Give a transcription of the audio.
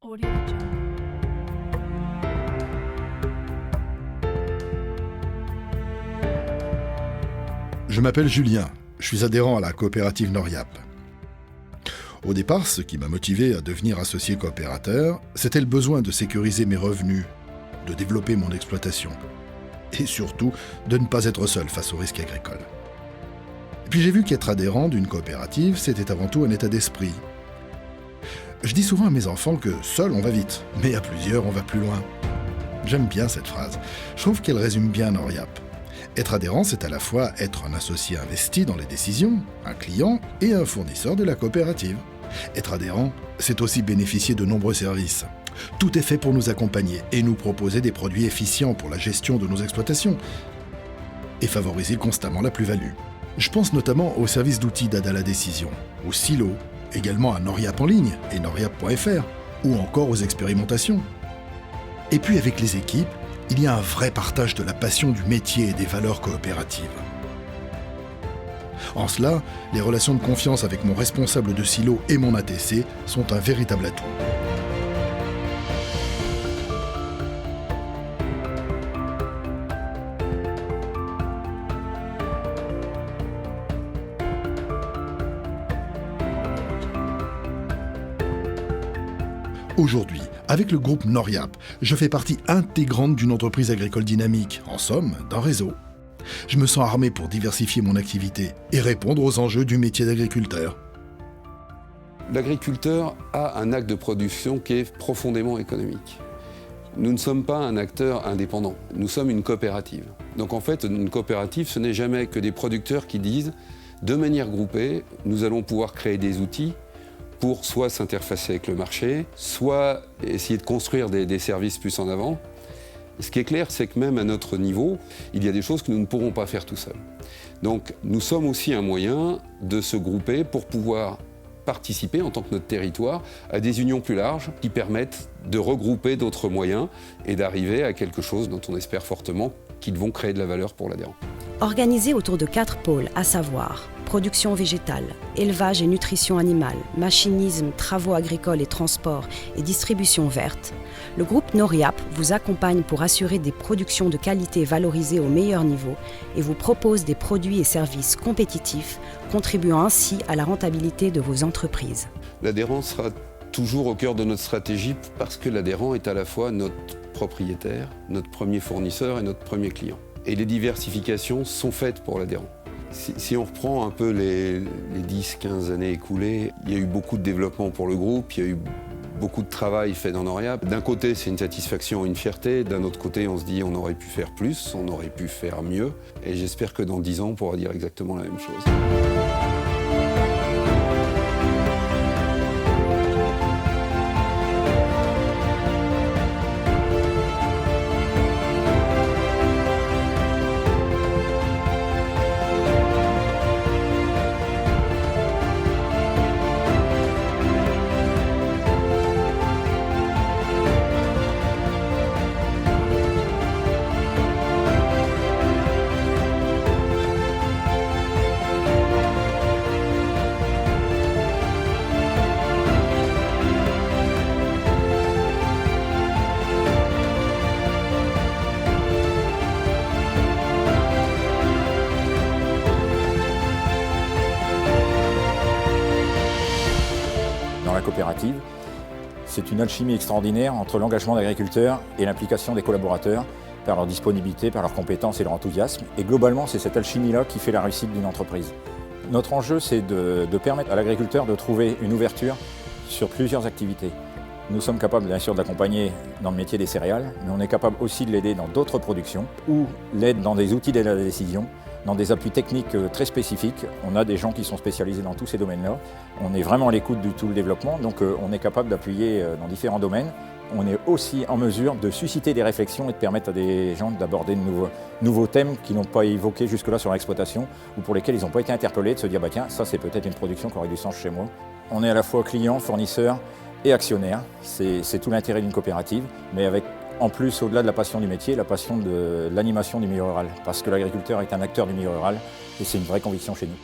Audio Jungle. Je m'appelle Julien, je suis adhérent à la coopérative Noriap. Au départ, ce qui m'a motivé à devenir associé coopérateur, c'était le besoin de sécuriser mes revenus, de développer mon exploitation, et surtout de ne pas être seul face aux risques agricoles. Et puis j'ai vu qu'être adhérent d'une coopérative, c'était avant tout un état d'esprit. Je dis souvent à mes enfants que seul on va vite, mais à plusieurs on va plus loin. J'aime bien cette phrase, je trouve qu'elle résume bien Noriap. Être adhérent, c'est à la fois être un associé investi dans les décisions, un client et un fournisseur de la coopérative. Être adhérent, c'est aussi bénéficier de nombreux services. Tout est fait pour nous accompagner et nous proposer des produits efficients pour la gestion de nos exploitations et favoriser constamment la plus-value. Je pense notamment aux services d'outils d'aide à la décision, aux silos, également à Noriap en ligne et noriap.fr, ou encore aux expérimentations. Et puis avec les équipes, il y a un vrai partage de la passion du métier et des valeurs coopératives. En cela, les relations de confiance avec mon responsable de silo et mon ATC sont un véritable atout. Aujourd'hui, avec le groupe Noriap, je fais partie intégrante d'une entreprise agricole dynamique, en somme, d'un réseau. Je me sens armé pour diversifier mon activité et répondre aux enjeux du métier d'agriculteur. L'agriculteur a un acte de production qui est profondément économique. Nous ne sommes pas un acteur indépendant, nous sommes une coopérative. Donc en fait, une coopérative, ce n'est jamais que des producteurs qui disent, de manière groupée, nous allons pouvoir créer des outils pour soit s'interfacer avec le marché, soit essayer de construire des services plus en avant. Ce qui est clair, c'est que même à notre niveau, il y a des choses que nous ne pourrons pas faire tout seuls. Donc nous sommes aussi un moyen de se grouper pour pouvoir participer en tant que notre territoire à des unions plus larges qui permettent de regrouper d'autres moyens et d'arriver à quelque chose dont on espère fortement qu'ils vont créer de la valeur pour l'adhérent. Organisé autour de 4 pôles, à savoir production végétale, élevage et nutrition animale, machinisme, travaux agricoles et transport et distribution verte, le groupe Noriap vous accompagne pour assurer des productions de qualité valorisées au meilleur niveau et vous propose des produits et services compétitifs, contribuant ainsi à la rentabilité de vos entreprises. L'adhérent sera toujours au cœur de notre stratégie parce que l'adhérent est à la fois notre propriétaire, notre premier fournisseur et notre premier client. Et les diversifications sont faites pour l'adhérent. Si on reprend un peu les 10-15 années écoulées, il y a eu beaucoup de développement pour le groupe, il y a eu beaucoup de travail fait dans Noriap. D'un côté, c'est une satisfaction, une fierté. D'un autre côté, on se dit on aurait pu faire plus, on aurait pu faire mieux. Et j'espère que dans 10 ans, on pourra dire exactement la même chose. Dans la coopérative, c'est une alchimie extraordinaire entre l'engagement d'agriculteurs et l'implication des collaborateurs par leur disponibilité, par leurs compétences et leur enthousiasme. Et globalement, c'est cette alchimie-là qui fait la réussite d'une entreprise. Notre enjeu, c'est de permettre à l'agriculteur de trouver une ouverture sur plusieurs activités. Nous sommes capables, bien sûr, de l'accompagner dans le métier des céréales, mais on est capable aussi de l'aider dans d'autres productions ou l'aide dans des outils d'aide à la décision, dans des appuis techniques très spécifiques. On a des gens qui sont spécialisés dans tous ces domaines-là. On est vraiment à l'écoute de tout le développement, donc on est capable d'appuyer dans différents domaines. On est aussi en mesure de susciter des réflexions et de permettre à des gens d'aborder de nouveaux thèmes qu'ils n'ont pas évoqués jusque-là sur l'exploitation ou pour lesquels ils n'ont pas été interpellés, de se dire bah tiens, ça c'est peut-être une production qui aurait du sens chez moi. On est à la fois client, fournisseur et actionnaire. C'est tout l'intérêt d'une coopérative, mais avec en plus, au-delà de la passion du métier, la passion de l'animation du milieu rural. Parce que l'agriculteur est un acteur du milieu rural et c'est une vraie conviction chez nous.